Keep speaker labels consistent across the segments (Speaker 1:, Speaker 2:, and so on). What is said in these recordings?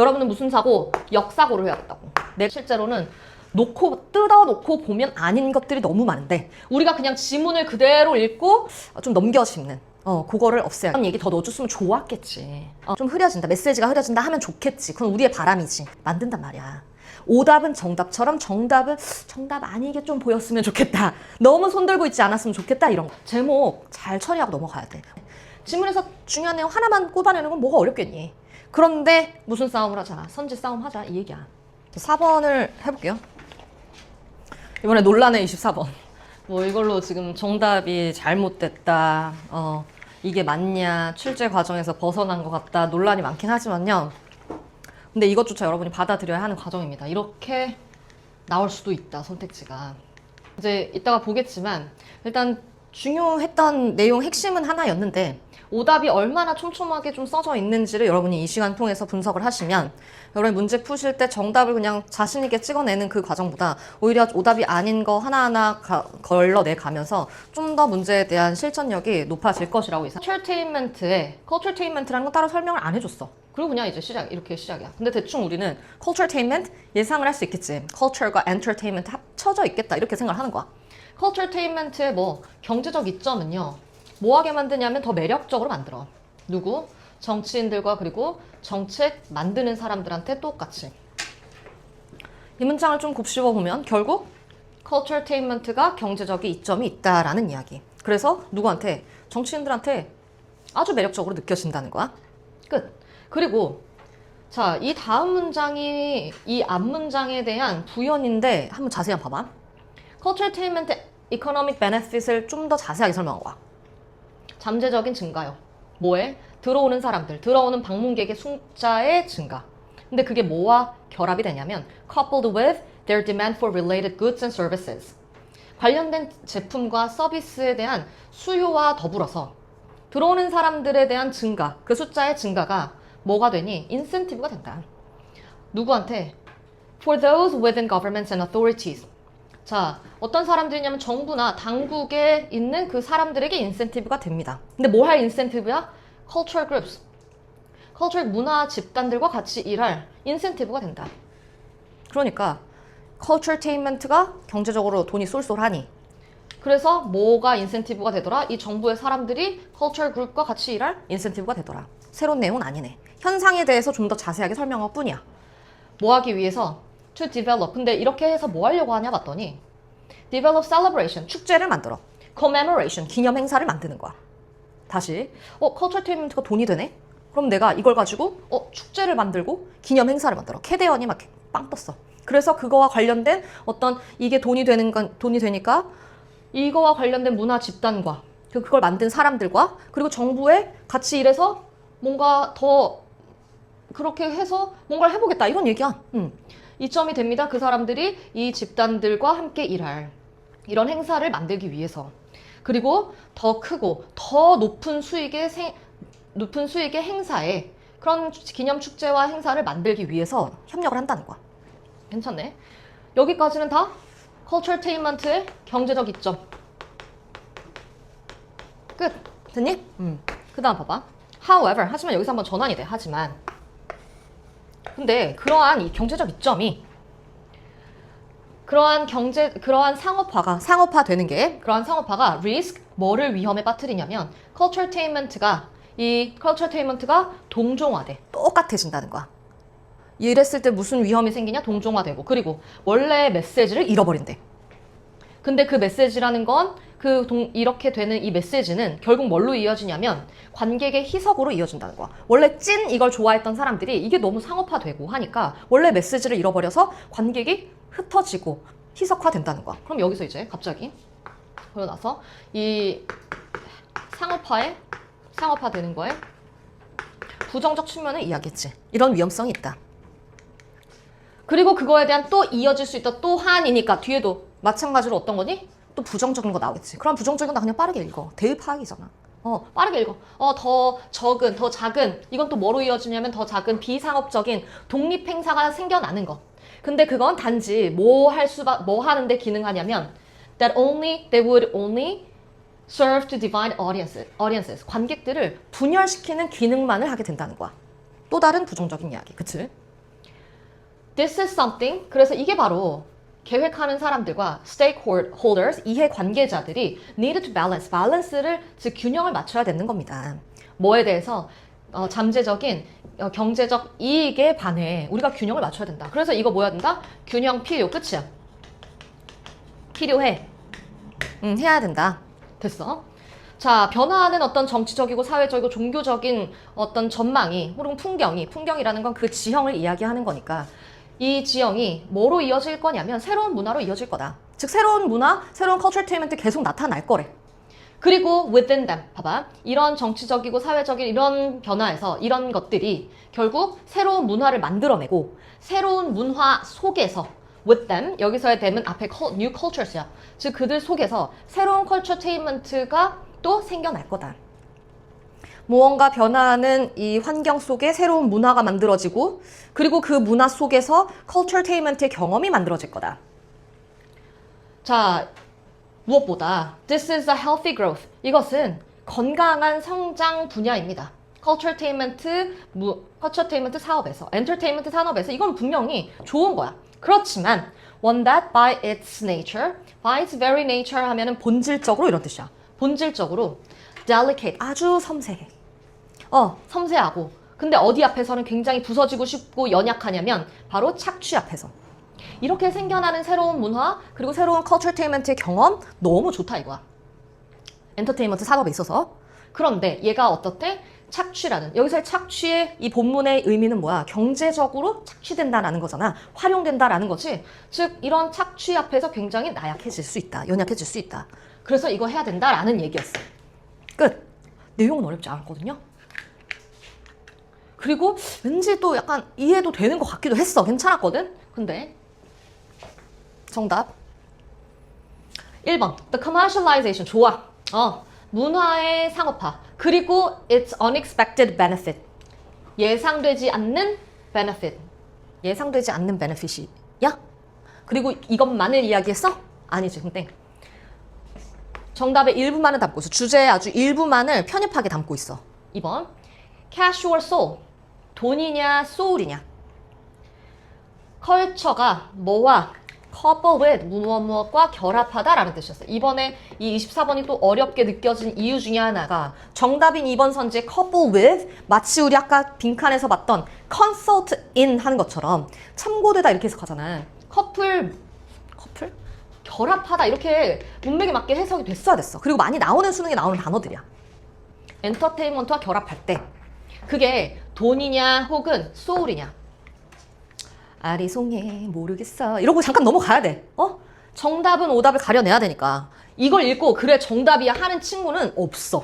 Speaker 1: 여러분은 무슨 사고? 역사고를 해야겠다고. 실제로는 뜯어놓고 보면 아닌 것들이 너무 많은데 우리가 그냥 지문을 그대로 읽고 좀 넘겨짚는 그거를 없애야 돼. 얘기 더 넣어줬으면 좋았겠지. 좀 흐려진다, 메시지가 흐려진다 하면 좋겠지. 그건 우리의 바람이지. 만든단 말이야. 오답은 정답처럼 정답은 정답 아니게 좀 보였으면 좋겠다. 너무 손들고 있지 않았으면 좋겠다. 이런 거. 제목 잘 처리하고 넘어가야 돼. 지문에서 중요한 내용 하나만 꼽아내는 건 뭐가 어렵겠니? 그런데 무슨 싸움을 하자? 선지 싸움 하자 이 얘기야. 4번을 해볼게요. 이번에 논란의 24번. 뭐 이걸로 지금 정답이 잘못됐다. 이게 맞냐? 출제 과정에서 벗어난 것 같다. 논란이 많긴 하지만요. 근데 이것조차 여러분이 받아들여야 하는 과정입니다. 이렇게 나올 수도 있다, 선택지가. 이제 이따가 보겠지만 일단 중요했던 내용 핵심은 하나였는데 오답이 얼마나 촘촘하게 좀 써져 있는지를 여러분이 이 시간 통해서 분석을 하시면 여러분이 문제 푸실 때 정답을 그냥 자신 있게 찍어내는 그 과정보다 오히려 오답이 아닌 거 하나하나 걸러내 가면서 좀 더 문제에 대한 실천력이 높아질 것이라고 있어요. culturetainment라는 건 따로 설명을 안 해줬어. 그리고 그냥 이제 이렇게 시작이야. 근데 대충 우리는 culturetainment 예상을 할 수 있겠지. culture과 entertainment 합쳐져 있겠다 이렇게 생각을 하는 거야. culturetainment의 경제적 이점은요. 뭐하게 만드냐면 더 매력적으로 만들어. 누구? 정치인들과 그리고 정책 만드는 사람들한테 똑같이. 이 문장을 좀 곱씹어 보면 결국 culturetainment가 경제적인 이점이 있다라는 이야기. 그래서 누구한테? 정치인들한테 아주 매력적으로 느껴진다는 거야. 끝. 그리고 자, 이 다음 문장이 이 앞 문장에 대한 부연인데 한번 자세히 한번 봐봐. culturetainment economic benefit을 좀 더 자세하게 설명한 거야. 잠재적인 증가요. 뭐에? 들어오는 사람들, 들어오는 방문객의 숫자의 증가. 근데 그게 뭐와 결합이 되냐면 coupled with their demand for related goods and services. 관련된 제품과 서비스에 대한 수요와 더불어서 들어오는 사람들에 대한 증가, 그 숫자의 증가가 뭐가 되니? 인센티브가 된다. 누구한테? For those within governments and authorities. 자, 어떤 사람들이냐면 정부나 당국에 있는 그 사람들에게 인센티브가 됩니다. 근데 뭐 할 인센티브야? Cultural groups. cultural 문화 집단들과 같이 일할 인센티브가 된다. 그러니까 culturetainment가 경제적으로 돈이 쏠쏠하니 그래서 뭐가 인센티브가 되더라? 이 정부의 사람들이 cultural group과 같이 일할 인센티브가 되더라. 새로운 내용은 아니네. 현상에 대해서 좀 더 자세하게 설명할 뿐이야. 뭐 하기 위해서? To develop. 근데 이렇게 해서 뭐 하려고 하냐 봤더니 develop celebration. 축제를 만들어. commemoration. 기념 행사를 만드는 거야. 다시 culturetainment가 돈이 되네? 그럼 내가 이걸 가지고 축제를 만들고 기념 행사를 만들어. 캐대언이 막 빵 떴어. 그래서 그거와 관련된 어떤 이게 돈이 되니까 이거와 관련된 문화 집단과 그걸 만든 사람들과 그리고 정부에 같이 일해서 뭔가 더 그렇게 해서 뭔가를 해보겠다 이런 얘기야. 이점이 됩니다. 그 사람들이 이 집단들과 함께 일할 이런 행사를 만들기 위해서. 그리고 더 크고 더 높은 수익의 행사에 그런 기념 축제와 행사를 만들기 위해서 협력을 한다는 거야. 괜찮네. 여기까지는 다 culturetainment의 경제적 이점. 끝. 됐니? 그 다음 봐봐. However, 하지만 여기서 한번 전환이 돼. 하지만 근데 그러한 이 경제적 이점이 그러한 상업화되는 게 그러한 상업화가 risk, 뭐를 위험에 빠뜨리냐면 culturetainment가 동종화돼. 똑같아진다는 거야. 이랬을 때 무슨 위험이 생기냐? 동종화되고 그리고 원래의 메시지를 잃어버린대. 근데 그 메시지라는 건 이렇게 되는 이 메시지는 결국 뭘로 이어지냐면 관객의 희석으로 이어진다는 거야. 원래 찐 이걸 좋아했던 사람들이 이게 너무 상업화되고 하니까 원래 메시지를 잃어버려서 관객이 흩어지고 희석화된다는 거야. 그럼 여기서 이제 갑자기 그러고 나서 이 상업화되는 거에 부정적 측면을 이야기했지. 이런 위험성이 있다. 그리고 그거에 대한 또 이어질 수 있다. 또한이니까 뒤에도 마찬가지로 어떤 거니? 또 부정적인 거 나오겠지. 그럼 부정적인 거 그냥 빠르게 읽어. 대의 파악이잖아. 빠르게 읽어. 더 적은, 더 작은. 이건 또 뭐로 이어지냐면 더 작은 비상업적인 독립 행사가 생겨나는 거. 근데 그건 단지 뭐 하는데 기능하냐면 they would only serve to divide audiences. 관객들을 분열시키는 기능만을 하게 된다는 거야. 또 다른 부정적인 이야기. 그치? This is something. 그래서 이게 바로 계획하는 사람들과 stakeholders, 이해 관계자들이 need to balance, balance를, 즉 균형을 맞춰야 되는 겁니다. 뭐에 대해서? 잠재적인 경제적 이익에 반해 우리가 균형을 맞춰야 된다. 그래서 이거 뭐야 된다? 균형 필요. 끝이야. 필요해. 해야 된다. 됐어. 자, 변화하는 어떤 정치적이고 사회적이고 종교적인 어떤 전망이 혹은 풍경이라는 건 그 지형을 이야기하는 거니까 이 지형이 뭐로 이어질 거냐면 새로운 문화로 이어질 거다. 즉 새로운 문화, 새로운 culture entertainment 계속 나타날 거래. 그리고 within them, 봐봐. 이런 정치적이고 사회적인 이런 변화에서 이런 것들이 결국 새로운 문화를 만들어내고 새로운 문화 속에서 with them, 여기서의 them은 앞에 new cultures야. 즉 그들 속에서 새로운 culture entertainment가 또 생겨날 거다. 무언가 변화하는 이 환경 속에 새로운 문화가 만들어지고 그리고 그 문화 속에서 culture entertainment의 경험이 만들어질 거다. 자, 무엇보다 this is a healthy growth. 이것은 건강한 성장 분야입니다. culture entertainment 사업에서, entertainment 산업에서 이건 분명히 좋은 거야. 그렇지만 one that by its nature, by its very nature 하면은 본질적으로 이런 뜻이야. 본질적으로 delicate, 아주 섬세해. 섬세하고 근데 어디 앞에서는 굉장히 부서지고 쉽고 연약하냐면 바로 착취 앞에서. 이렇게 생겨나는 새로운 문화 그리고 새로운 culture entertainment의 경험 너무 좋다 이거야. 엔터테인먼트 산업에 있어서. 그런데 얘가 어떻대? 착취라는. 여기서의 착취의 이 본문의 의미는 뭐야? 경제적으로 착취된다라는 거잖아. 활용된다라는 거지. 즉 이런 착취 앞에서 굉장히 나약해질 수 있다. 연약해질 수 있다. 그래서 이거 해야 된다라는 얘기였어. 끝. 내용은 어렵지 않았거든요. 그리고 왠지 또 약간 이해도 되는 것 같기도 했어. 괜찮았거든? 근데 정답 1번 The commercialization. 좋아. 문화의 상업화. 그리고 its unexpected benefit. 예상되지 않는 benefit. 예상되지 않는 benefit이야? 그리고 이것만을 이야기했어? 아니지. 땡. 정답의 일부만을 담고 있어. 주제의 아주 일부만을 편입하게 담고 있어. 2번 cash or soul. 돈이냐 soul이냐. 컬처가 뭐와 couple with 무엇과 결합하다라는 뜻이었어요. 이번에 이 24번이 또 어렵게 느껴진 이유 중에 하나가 정답인 2번 선지의 couple with 마치 우리 아까 빈칸에서 봤던 consult in 하는 것처럼 참고되다 이렇게 해석하잖아. 커플? 결합하다 이렇게 문맥에 맞게 해석이 됐어. 그리고 많이 나오는 수능에 나오는 단어들이야. 엔터테인먼트와 결합할 때 그게 돈이냐 혹은 소울이냐. 아리송해 모르겠어 이러고 잠깐 넘어가야 돼. 정답은 오답을 가려내야 되니까. 이걸 읽고 그래 정답이야 하는 친구는 없어.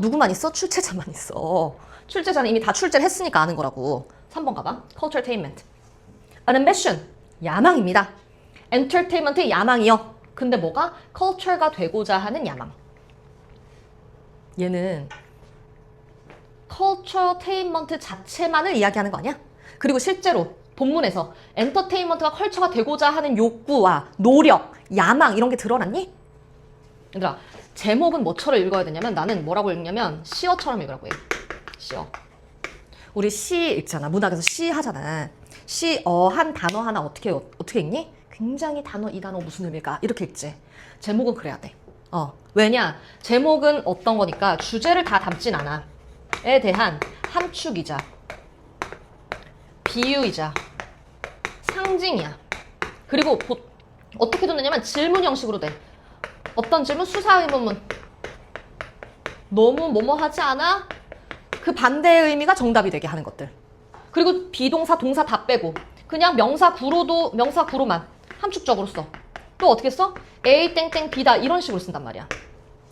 Speaker 1: 누구만 있어? 출제자만 있어. 출제자는 이미 다 출제를 했으니까 아는 거라고. 3번 가봐. culture entertainment. An ambition. 야망입니다. entertainment의 야망이요. 근데 뭐가? culture가 되고자 하는 야망. 얘는 culture entertainment 자체만을 이야기하는 거 아니야? 그리고 실제로 본문에서 엔터테인먼트가 컬처가 되고자 하는 욕구와 노력, 야망 이런 게 드러났니? 얘들아, 제목은 뭐처럼 읽어야 되냐면 나는 뭐라고 읽냐면 시어처럼 읽으라고 해. 시어. 우리 시 읽잖아. 문학에서 시 하잖아. 시, 한 단어 하나 어떻게 읽니? 굉장히 이 단어 무슨 의미일까? 이렇게 읽지. 제목은 그래야 돼. 왜냐? 제목은 어떤 거니까 주제를 다 담진 않아. 에 대한 함축이자 비유이자 상징이야. 그리고 어떻게 듣느냐면 질문 형식으로 돼. 어떤 질문? 수사의문문. 너무 뭐뭐 하지 않아? 그 반대의 의미가 정답이 되게 하는 것들. 그리고 비동사, 동사 다 빼고 그냥 명사 구로만 함축적으로 써. 또 어떻게 써? A 땡땡 B다 이런 식으로 쓴단 말이야.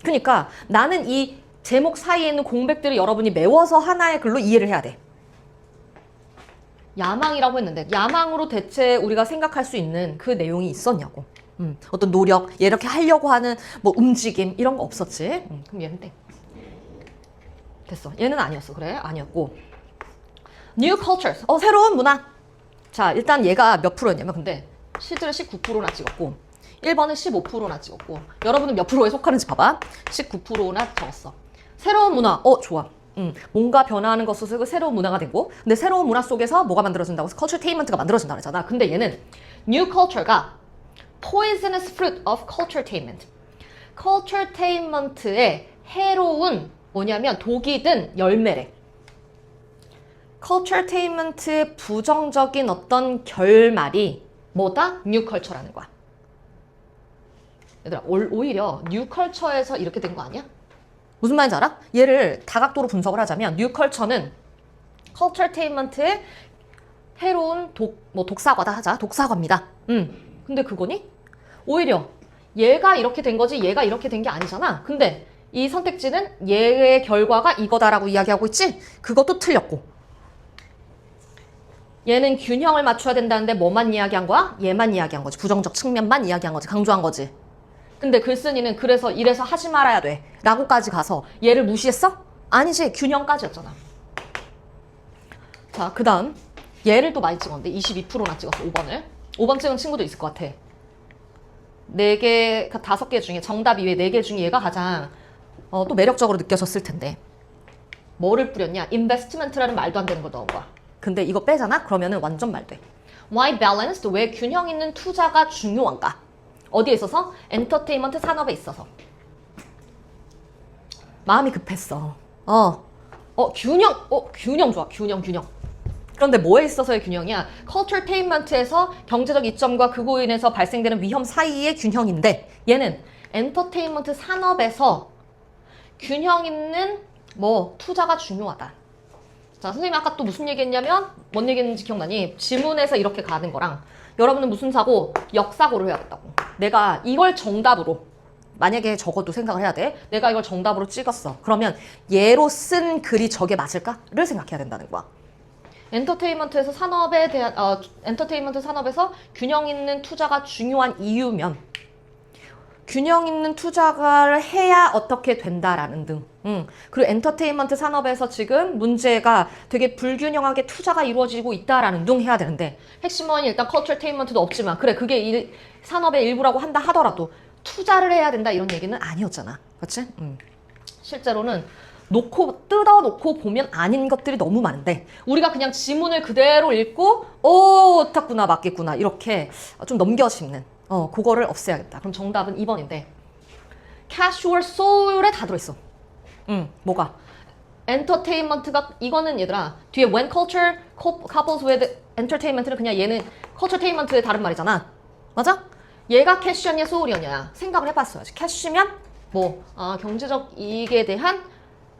Speaker 1: 그러니까 나는 이 제목 사이에 있는 공백들을 여러분이 메워서 하나의 글로 이해를 해야 돼. 야망이라고 했는데 야망으로 대체 우리가 생각할 수 있는 그 내용이 있었냐고. 어떤 노력, 이렇게 하려고 하는 뭐 움직임 이런 거 없었지. 그럼 얘는 땡. 됐어. 얘는 아니었어. 그래? 아니었고. New cultures. 새로운 문화. 자, 일단 얘가 몇 프로였냐면 근데 실제로 19%나 찍었고 1번은 15%나 찍었고 여러분은 몇 프로에 속하는지 봐봐. 19%나 적었어. 새로운 문화. 좋아. 뭔가 변화하는 것 속에서 새로운 문화가 되고, 근데 새로운 문화 속에서 뭐가 만들어진다고 해서 culturetainment가 만들어진다 그랬잖아. 근데 얘는 new culture가 poisonous fruit of culturetainment. culturetainment의 해로운 뭐냐면 독이 든 열매래. culturetainment의 부정적인 어떤 결말이 뭐다? new culture라는 거야. 얘들아, 오히려 new culture에서 이렇게 된 거 아니야? 무슨 말인지 알아? 얘를 다각도로 분석을 하자면 new culture는 culturetainment의 해로운 독사과다 하자. 독사과입니다. 근데 그거니? 오히려 얘가 이렇게 된 거지 얘가 이렇게 된 게 아니잖아. 근데 이 선택지는 얘의 결과가 이거다라고 이야기하고 있지? 그것도 틀렸고. 얘는 균형을 맞춰야 된다는데 뭐만 이야기한 거야? 얘만 이야기한 거지. 부정적 측면만 이야기한 거지. 강조한 거지. 근데 글쓴이는 그래서 이래서 하지 말아야 돼 라고까지 가서 얘를 무시했어? 아니지. 균형까지였잖아. 자, 그 다음 얘를 또 많이 찍었는데 22%나 찍었어. 5번을. 5번 찍은 친구도 있을 것 같아. 4개, 5개 중에 정답 이외에 4개 중에 얘가 가장 또 매력적으로 느껴졌을 텐데 뭐를 뿌렸냐? investment라는 말도 안 되는 거 넣은 거야. 근데 이거 빼잖아? 그러면은 완전 말 돼. Why balanced? 왜 균형 있는 투자가 중요한가? 어디에 있어서? 엔터테인먼트 산업에 있어서. 마음이 급했어. 균형 좋아. 균형. 그런데 뭐에 있어서의 균형이야? culturetainment에서 경제적 이점과 그로 인해서 발생되는 위험 사이의 균형인데 얘는 엔터테인먼트 산업에서 균형 있는 투자가 중요하다. 자, 선생님이 아까 또 무슨 얘기했냐면 뭔 얘기했는지 기억나니? 지문에서 이렇게 가는 거랑 여러분은 무슨 사고? 역사고를 해야겠다고. 내가 이걸 정답으로 만약에 적어도 생각을 해야 돼. 내가 이걸 정답으로 찍었어. 그러면 얘로 쓴 글이 저게 맞을까?를 생각해야 된다는 거야. 엔터테인먼트에서 산업에 대한 엔터테인먼트 산업에서 균형 있는 투자가 중요한 이유면 균형 있는 투자를 해야 어떻게 된다라는 등. 그리고 엔터테인먼트 산업에서 지금 문제가 되게 불균형하게 투자가 이루어지고 있다라는 등 해야 되는데 핵심은 일단 culturetainment도 없지만 그래 그게 산업의 일부라고 한다 하더라도 투자를 해야 된다 이런 얘기는 아니었잖아. 그렇지? 실제로는 뜯어놓고 보면 아닌 것들이 너무 많은데 우리가 그냥 지문을 그대로 읽고 옳았구나 맞겠구나 이렇게 좀 넘겨짚는 그거를 없애야겠다. 그럼 정답은 2번인데 casual soul에 다 들어있어. 뭐가? 엔터테인먼트가 이거는 얘들아 뒤에 when culture couples with entertainment는 그냥 얘는 culturetainment의 다른 말이잖아. 맞아? 얘가 캐시였냐 소울이었냐 생각을 해봤어야지. 캐시면 경제적 이익에 대한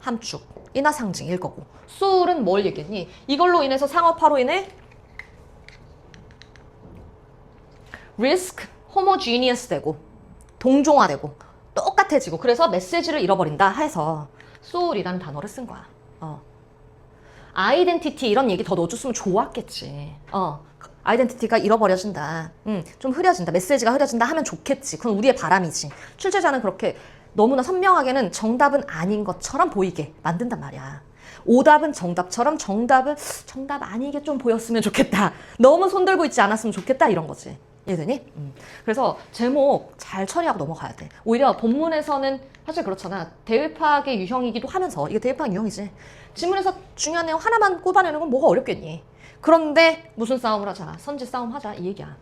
Speaker 1: 함축이나 상징일 거고 소울은 뭘 얘기했니? 이걸로 인해서 상업화로 인해 risk homogeneous 되고 동종화되고 똑같아지고 그래서 메시지를 잃어버린다 해서 soul이라는 단어를 쓴 거야. 아이덴티티 이런 얘기 더 넣어줬으면 좋았겠지. 아이덴티티가 잃어버려진다. 좀 흐려진다. 메시지가 흐려진다 하면 좋겠지. 그건 우리의 바람이지. 출제자는 그렇게 너무나 선명하게는 정답은 아닌 것처럼 보이게 만든단 말이야. 오답은 정답처럼 정답 아니게 좀 보였으면 좋겠다. 너무 손들고 있지 않았으면 좋겠다 이런 거지. 이해되니? 그래서 제목 잘 처리하고 넘어가야 돼. 오히려 본문에서는 사실 그렇잖아. 대입학의 유형이기도 하면서 이게 대입학 유형이지. 지문에서 중요한 내용 하나만 꼽아내는 건 뭐가 어렵겠니? 그런데 무슨 싸움을 하자. 선지 싸움 하자 이 얘기야.